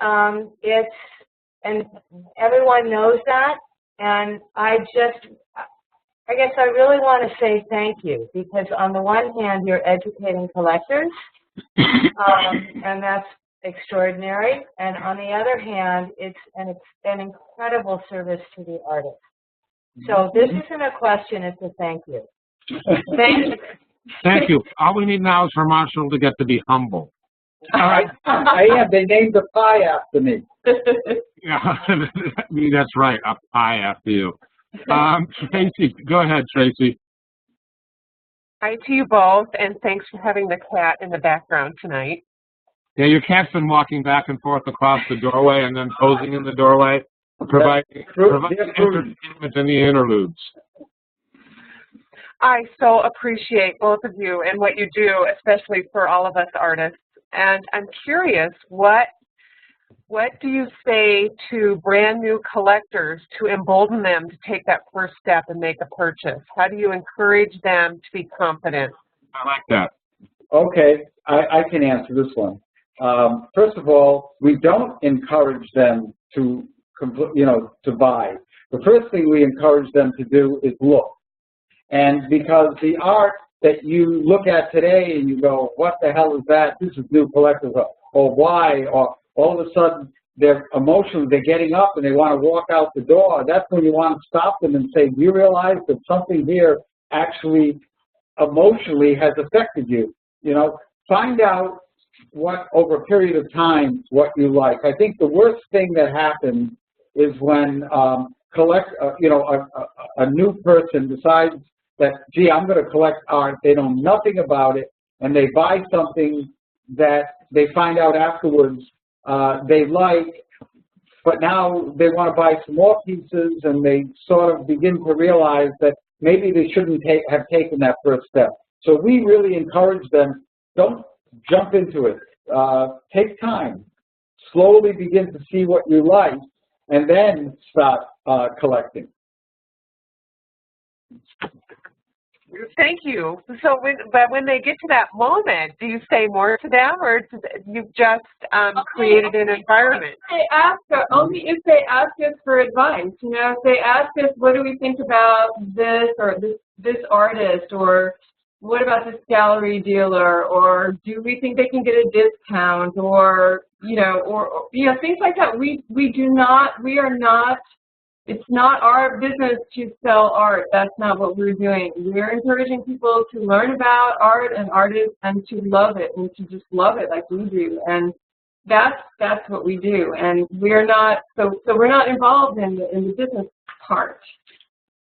and everyone knows that. And I guess I really want to say thank you, because on the one hand, you're educating collectors, and that's extraordinary. And on the other hand, it's an incredible service to the artist. So this isn't a question, it's a thank you. Thank you. Thank you. All we need now is for Marshall to get to be humble. All right. I am. They named the pie after me. Yeah, that's right. A pie after you. Tracy, go ahead, Tracy. Hi to you both, and thanks for having the cat in the background tonight. Yeah, your cat's been walking back and forth across the doorway and then posing in the doorway. provide entertainment in the interludes. I so appreciate both of you and what you do, especially for all of us artists. And I'm curious, what do you say to brand new collectors to embolden them to take that first step and make a purchase? How do you encourage them to be confident? I like that. Okay, I can answer this one. First of all, we don't encourage them to, to buy. The first thing we encourage them to do is look. And because the art that you look at today and you go, what the hell is that? This is new collectors, or why? Or all of a sudden, they're emotional, they're getting up and they want to walk out the door. That's when you want to stop them and say, do you realize that something here actually emotionally has affected you? Find out what, over a period of time, what you like. I think the worst thing that happens is when a new person decides that, gee, I'm going to collect art. They know nothing about it, and they buy something that they find out afterwards they like, but now they want to buy some more pieces, and they sort of begin to realize that maybe they shouldn't have taken that first step. So we really encourage them, don't jump into it. Take time. Slowly begin to see what you like, and then start collecting. Thank you. So, but when they get to that moment, do you say more to them, or you've just created an environment? Only if they ask us for advice. If they ask us, what do we think about this or this artist, or what about this gallery dealer, or do we think they can get a discount, or things like that. We are not. It's not our business to sell art. That's not what we're doing. We're encouraging people to learn about art and artists and to love it, and to just love it like we do. And that's what we do. And we're not we're not involved in the business part.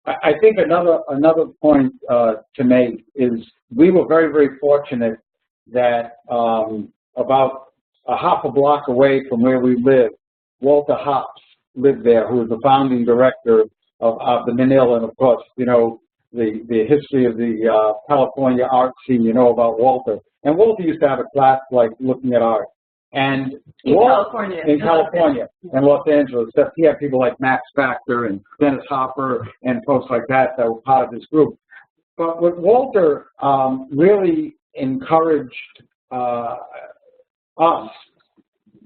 I think another point to make is we were very, very fortunate that about a half a block away from where we live, Walter Hops lived there, who was the founding director of the Manila, and of course, the history of the California art scene, about Walter. And Walter used to have a class like looking at art. And in California and Los Angeles, he had people like Max Factor and Dennis Hopper and folks like that were part of this group. But what Walter really encouraged us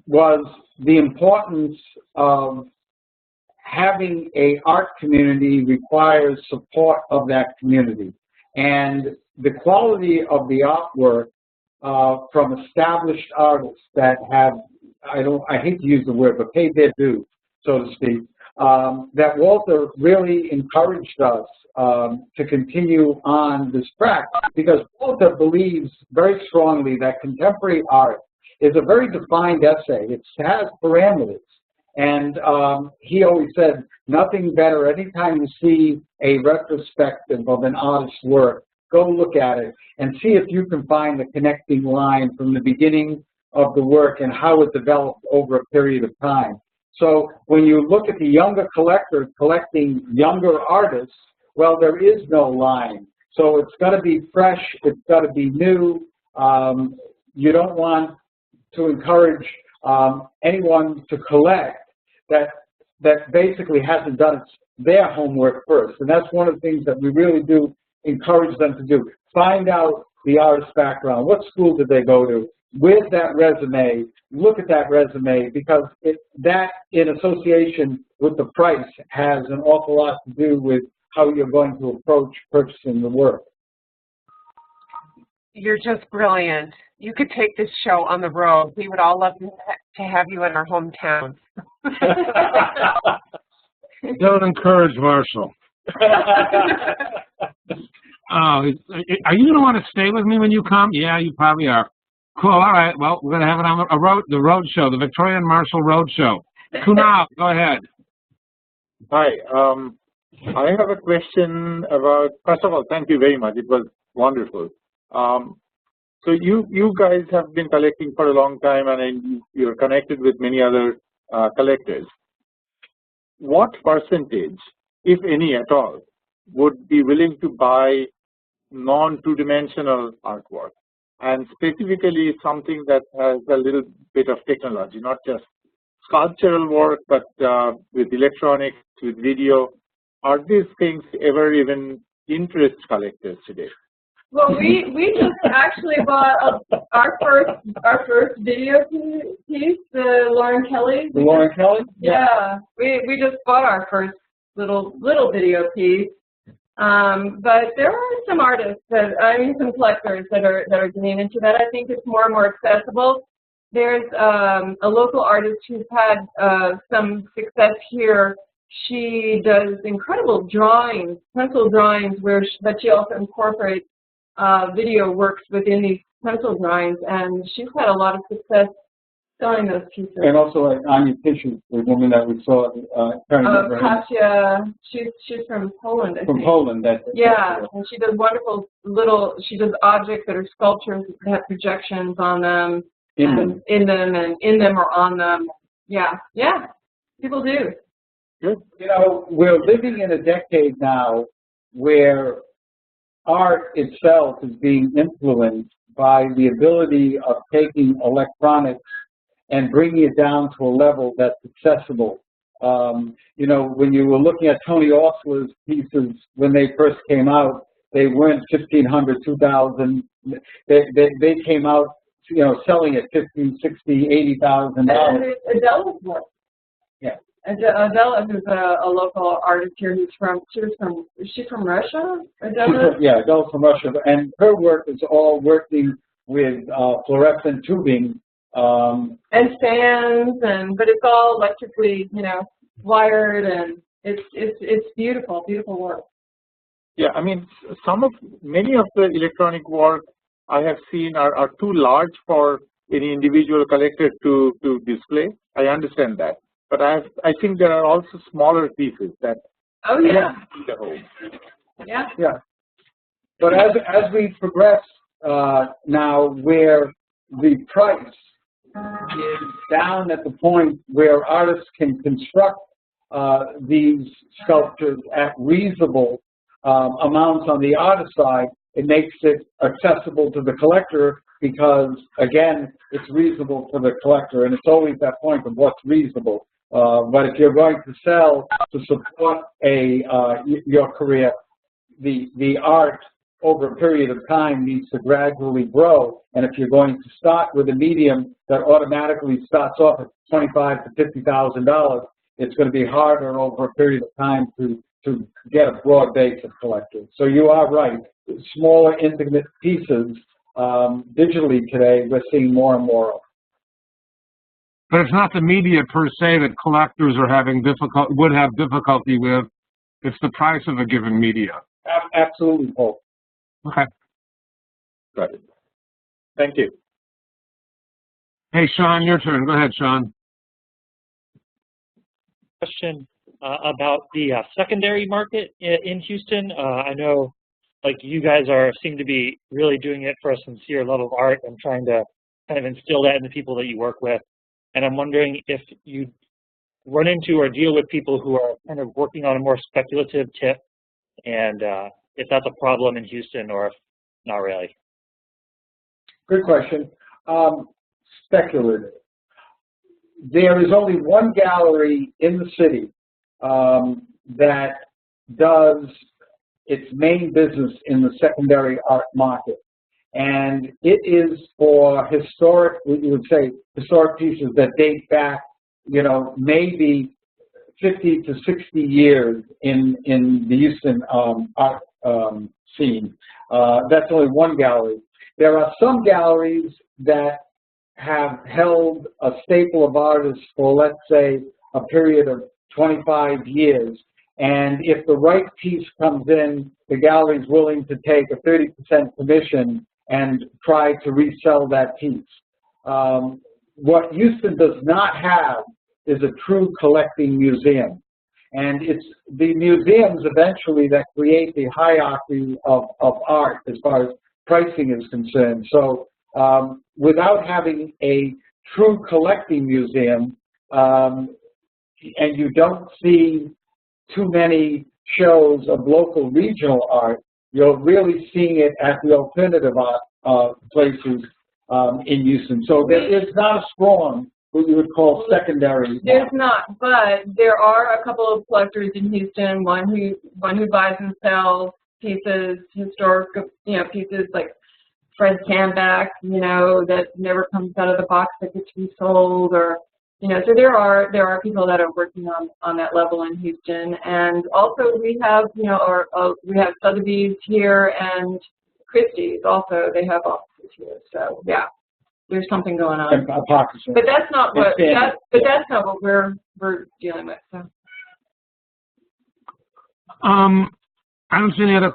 was the importance of having an art community requires support of that community. And the quality of the artwork from established artists that have, I hate to use the word, but paid their dues, so to speak, that Walter really encouraged us to continue on this track, because Walter believes very strongly that contemporary art is a very defined essay. It has parameters. And he always said, nothing better, anytime you see a retrospective of an artist's work, go look at it and see if you can find the connecting line from the beginning of the work and how it developed over a period of time. So when you look at the younger collector collecting younger artists, well, there is no line. So it's got to be fresh, it's got to be new. You don't want to encourage anyone to collect that basically hasn't done their homework first. And that's one of the things that we really do encourage them to do. Find out the artist's background. What school did they go to? With that resume, look at that resume, because that in association with the price has an awful lot to do with how you're going to approach purchasing the work. You're just brilliant. You could take this show on the road. We would all love to have you in our hometowns. Don't encourage Marshall. Are you going to want to stay with me when you come? Yeah, you probably are. Cool. All right. Well, we're going to have it on the road show, the Victoria and Marshall Road Show. Kunal, go ahead. Hi. I have a question about. First of all, thank you very much. It was wonderful. So you guys have been collecting for a long time, and you're connected with many other collectors. what percentage, if any at all, would be willing to buy non-two-dimensional artwork, and specifically something that has a little bit of technology, not just sculptural work, but with electronics, with video? Are these things ever even interest collectors today? Well, we just actually bought our first video piece, the Lauren Kelly. The Lauren Kelly? Yeah, we just bought our first little video piece. But there are some artists some collectors that are getting into that. I think it's more and more accessible. There's a local artist who's had some success here. She does incredible drawings, pencil drawings, but she also incorporates video works within these pencil drawings, and she's had a lot of success selling those pieces. And also Anya Tishu, the woman that we saw. Kasia, she's from Poland, I think. From Poland, yeah, and she does wonderful she does objects that are sculptures that have projections on them, in them or on them. Yeah, people do. Good. You know, we're living in a decade now where art itself is being influenced by the ability of taking electronics and bringing it down to a level that's accessible. You know, when you were looking at Tony Osler's pieces when they first came out, they weren't $1,500, $2,000. They came out, you know, selling at $50,000, $60,000, $80,000. And Adela's work. Yeah. Adela, who's a local artist here, is she from Russia? Adela? Yeah, Adela's from Russia, and her work is all working with fluorescent tubing. And fans, but it's all electrically, you know, wired, and it's beautiful, beautiful work. Yeah, I mean, many of the electronic work I have seen are too large for any individual collector to display. I understand that. But I think there are also smaller pieces that. Oh yeah. Yeah. Yeah. But as we progress now, where the price is down at the point where artists can construct these sculptures at reasonable amounts on the artist side, it makes it accessible to the collector because, again, it's reasonable for the collector, and it's always that point of what's reasonable. But if you're going to sell to support your career, the art over a period of time needs to gradually grow. And if you're going to start with a medium that automatically starts off at $25,000 to $50,000, it's going to be harder over a period of time to get a broad base of collectors. So you are right. Smaller, intimate pieces digitally today, we're seeing more and more of. But it's not the media per se that collectors are would have difficulty with. It's the price of a given media. Absolutely, Paul. Okay. Got it. Thank you. Hey, Sean, your turn. Go ahead, Sean. Question about the secondary market in Houston. I know, like, you guys seem to be really doing it for a sincere love of art and trying to kind of instill that in the people that you work with. And I'm wondering if you run into or deal with people who are kind of working on a more speculative tip, and if that's a problem in Houston or if not really. Good question. Speculative. There is only one gallery in the city that does its main business in the secondary art market. And it is for historic, you would say, historic pieces that date back, you know, maybe 50 to 60 years in the Houston art scene. That's only one gallery. There are some galleries that have held a staple of artists for, let's say, a period of 25 years. And if the right piece comes in, the gallery is willing to take a 30% commission and try to resell that piece. What Houston does not have is a true collecting museum. And it's the museums eventually that create the hierarchy of art as far as pricing is concerned. So without having a true collecting museum, and you don't see too many shows of local regional art, you're really seeing it at the alternative art places in Houston. So there is not a strong, what you would call secondary. There's not, but there are a couple of collectors in Houston. One who buys and sells pieces, historic, pieces like Fred Canback, that never comes out of the box that gets resold, or so there are people that are working on that level in Houston, and also we have we have Sotheby's here and Christie's also. They have offices here, so yeah, there's something going on. But that's not what that's not what we're dealing with. So. I don't see any other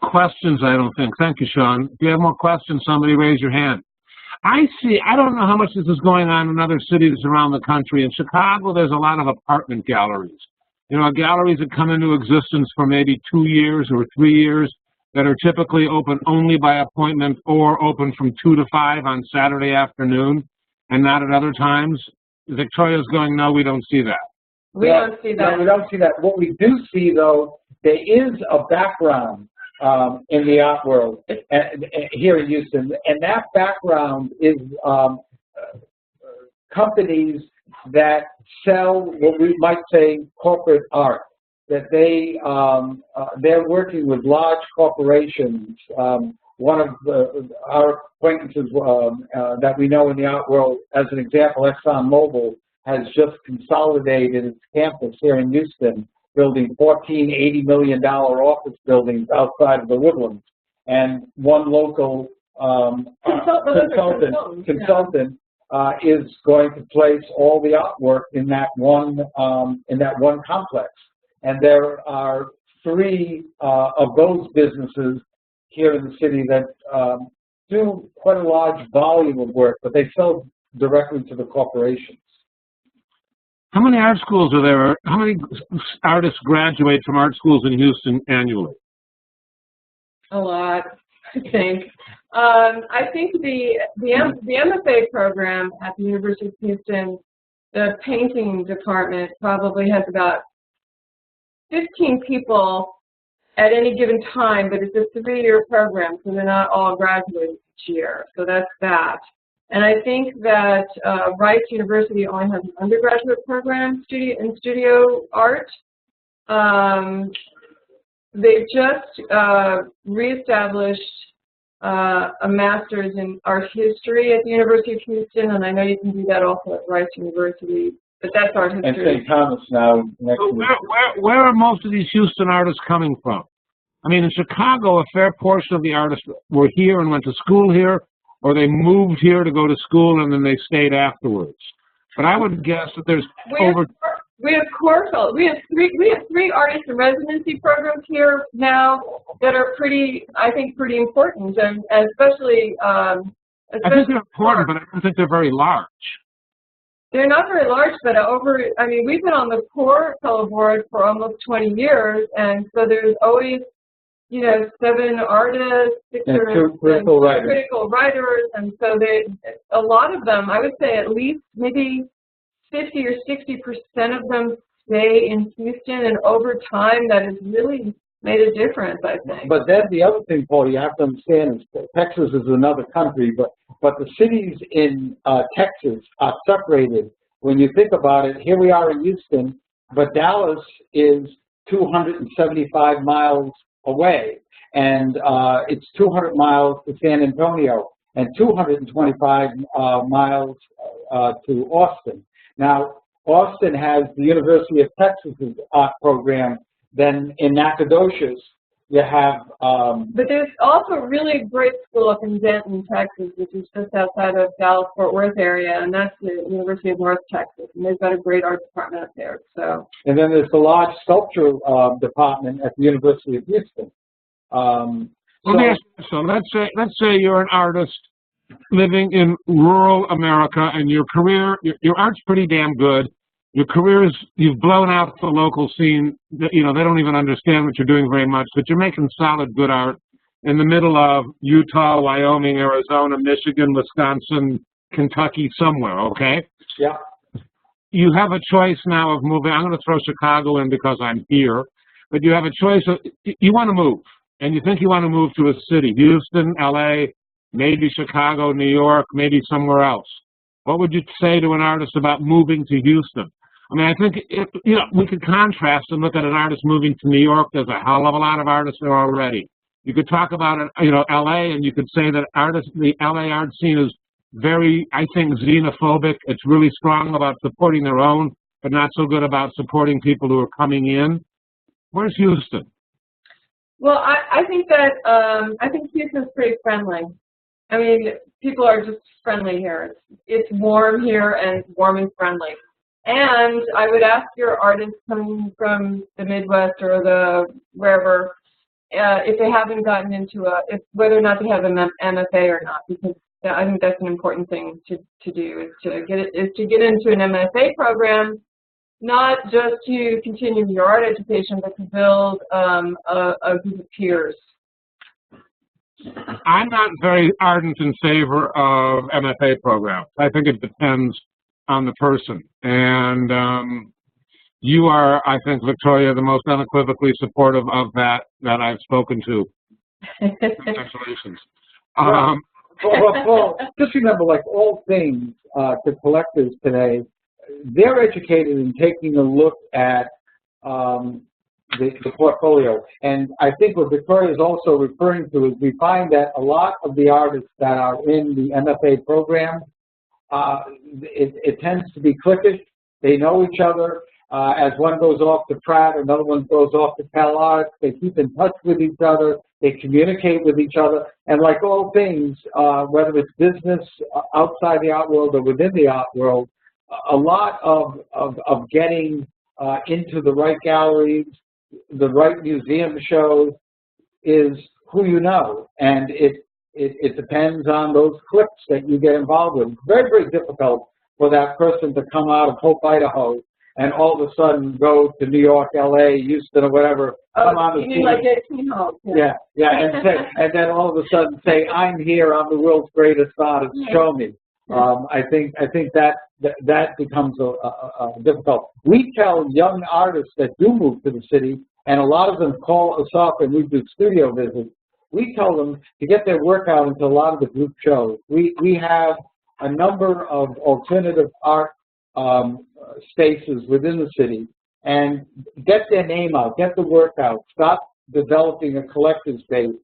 questions, I don't think. Thank you, Sean. If you have more questions, somebody raise your hand. I don't know how much this is going on in other cities around the country. In Chicago, there's a lot of apartment galleries. Galleries that come into existence for maybe 2 years or 3 years that are typically open only by appointment or open from 2 to 5 on Saturday afternoon and not at other times. Victoria's going, no, we don't see that. We don't see that. No, we don't see that. What we do see, though, there is a background in the art world here in Houston, and that background is companies that sell what we might say corporate art. That they're working with large corporations. One of our acquaintances that we know in the art world, as an example, ExxonMobil has just consolidated its campus here in Houston, building 14 $80 million office buildings outside of the Woodlands. And one local consultant is going to place all the artwork in that one complex. And there are 3 of those businesses here in the city that do quite a large volume of work, but they sell directly to the corporations. How many art schools are there? How many artists graduate from art schools in Houston annually? A lot, I think. I think the MFA program at the University of Houston, the painting department probably has about 15 people at any given time, but it's a 3-year program, so they're not all graduating each year. So that's that. And I think that Rice University only has an undergraduate program in studio art. They've just reestablished a master's in art history at the University of Houston, and I know you can do that also at Rice University, but that's art history. And St. Thomas now. So where are most of these Houston artists coming from? I mean, in Chicago, a fair portion of the artists were here and went to school here, or they moved here to go to school and then they stayed afterwards. But I would guess that there's we have 3 artist in residency programs here now that are pretty important, and especially I think they're important, but I don't think they're very large. They're not very large, but we've been on the core fellow board for almost 20 years, and so there's always 7 artists, 6 critical writers, and so a lot of them, I would say at least maybe 50 or 60% of them stay in Houston, and over time that has really made a difference, I think. But then the other thing, Paul, you have to understand is Texas is another country, but the cities in Texas are separated. When you think about it, here we are in Houston, but Dallas is 275 miles away, and it's 200 miles to San Antonio and 225 miles to Austin. Now, Austin has the University of Texas's art program. Then in Nacogdoches, you have... but there's also a really great school up in Denton, Texas, which is just outside of Dallas-Fort Worth area, and that's the University of North Texas, and they've got a great art department up there. So. And then there's the large sculpture department at the University of Houston. So let's say you're an artist living in rural America, and your art's pretty damn good. Your you've blown out the local scene. They don't even understand what you're doing very much, but you're making solid, good art in the middle of Utah, Wyoming, Arizona, Michigan, Wisconsin, Kentucky, somewhere, okay? Yeah. you have a choice now of moving. I'm going to throw Chicago in because I'm here, but you have a choice of, you want to move, and you think you want to move to a city, Houston, LA, maybe Chicago, New York, maybe somewhere else. What would you say to an artist about moving to Houston? I mean, I think, we could contrast and look at an artist moving to New York. There's a hell of a lot of artists there already. You could talk about it, LA, and you could say that the LA art scene is very, I think, xenophobic. It's really strong about supporting their own, but not so good about supporting people who are coming in. Where's Houston? Well, I think that, I think Houston's pretty friendly. I mean, people are just friendly here. It's warm here, and warm and friendly. And I would ask your artists coming from the Midwest or the wherever, if they haven't gotten into whether or not they have an MFA or not, because I think that's an important thing to do, is to get into an MFA program, not just to continue your art education, but to build a group of peers. I'm not very ardent in favor of MFA programs. I think it depends on the person. And you are, I think, Victoria, the most unequivocally supportive of that I've spoken to. Congratulations. Well, Paul, just remember, like all things to collectors today, they're educated in taking a look at the portfolio. And I think what Victoria is also referring to is we find that a lot of the artists that are in the MFA program, it tends to be cliquish. They know each other. As one goes off to Pratt, another one goes off to CalArts. They keep in touch with each other. They communicate with each other. And like all things, whether it's business outside the art world or within the art world, a lot of getting into the right galleries, the right museum shows, is who you know. And it depends on those clips that you get involved with. It's very, very difficult for that person to come out of Hope, Idaho, and all of a sudden go to New York, LA, Houston, or whatever. Come on the scene. Like Hope. Yeah, and then all of a sudden say, "I'm here. I'm the world's greatest artist. Show me." I think that becomes difficult. We tell young artists that do move to the city, and a lot of them call us up and we do studio visits. We tell them to get their work out into a lot of the group shows. We have a number of alternative art spaces within the city, and get their name out, get the work out, stop developing a collector's base.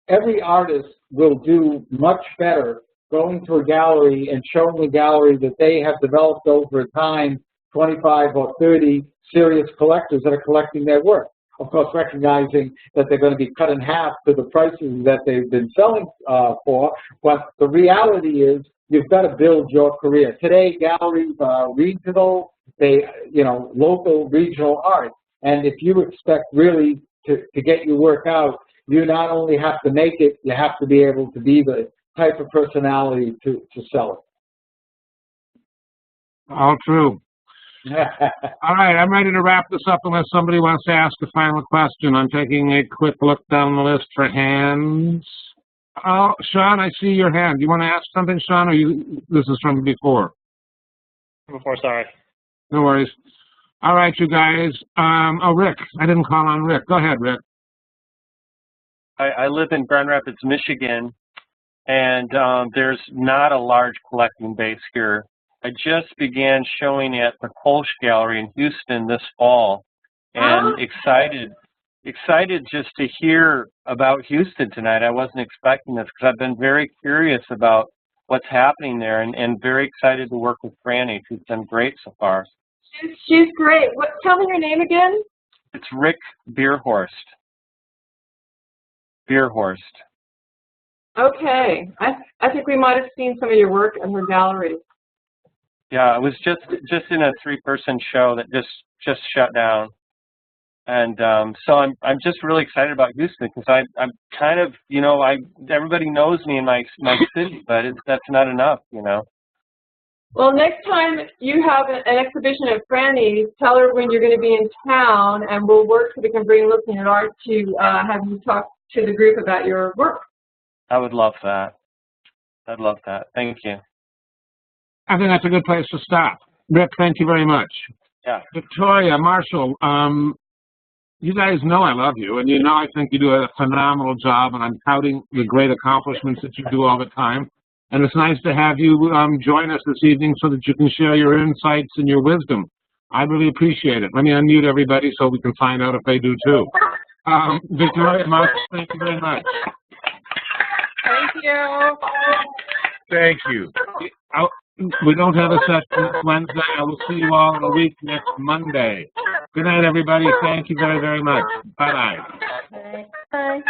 Every artist will do much better going to a gallery and showing the gallery that they have developed over time 25 or 30 serious collectors that are collecting their work. Of course, recognizing that they're going to be cut in half to the prices that they've been selling for, but the reality is you've got to build your career. Today, galleries are regional, local regional art. And if you expect really to get your work out, you not only have to make it, you have to be able to be the type of personality to sell it. All true. All right, I'm ready to wrap this up unless somebody wants to ask a final question. I'm taking a quick look down the list for hands. Oh, Sean, I see your hand. Do you want to ask something, Sean, or this is from before? Before, sorry. No worries. All right, you guys. Rick. I didn't call on Rick. Go ahead, Rick. I live in Grand Rapids, Michigan, and there's not a large collecting base here. I just began showing at the Kolsch Gallery in Houston this fall, and excited just to hear about Houston tonight. I wasn't expecting this because I've been very curious about what's happening there, and very excited to work with Franny, who's done great so far. She's great. Tell me your name again. It's Rick Bierhorst. Okay. I think we might have seen some of your work at her gallery. Yeah, it was just in a 3-person show that just shut down, and so I'm just really excited about Houston because I'm kind of everybody knows me in my city, but that's not enough, Well, next time you have an exhibition at Franny's, tell her when you're going to be in town, and we'll work so we can bring Looking at Art to have you talk to the group about your work. I would love that. I'd love that. Thank you. I think that's a good place to stop. Rick, thank you very much. Yeah. Victoria, Marshall, you guys know I love you, and you know I think you do a phenomenal job, and I'm touting the great accomplishments that you do all the time. And it's nice to have you join us this evening so that you can share your insights and your wisdom. I really appreciate it. Let me unmute everybody so we can find out if they do too. Victoria, Marshall, thank you very much. Thank you. Thank you. We don't have a session this Wednesday. I will see you all in a week next Monday. Good night, everybody. Thank you very, very much. Bye-bye. Bye.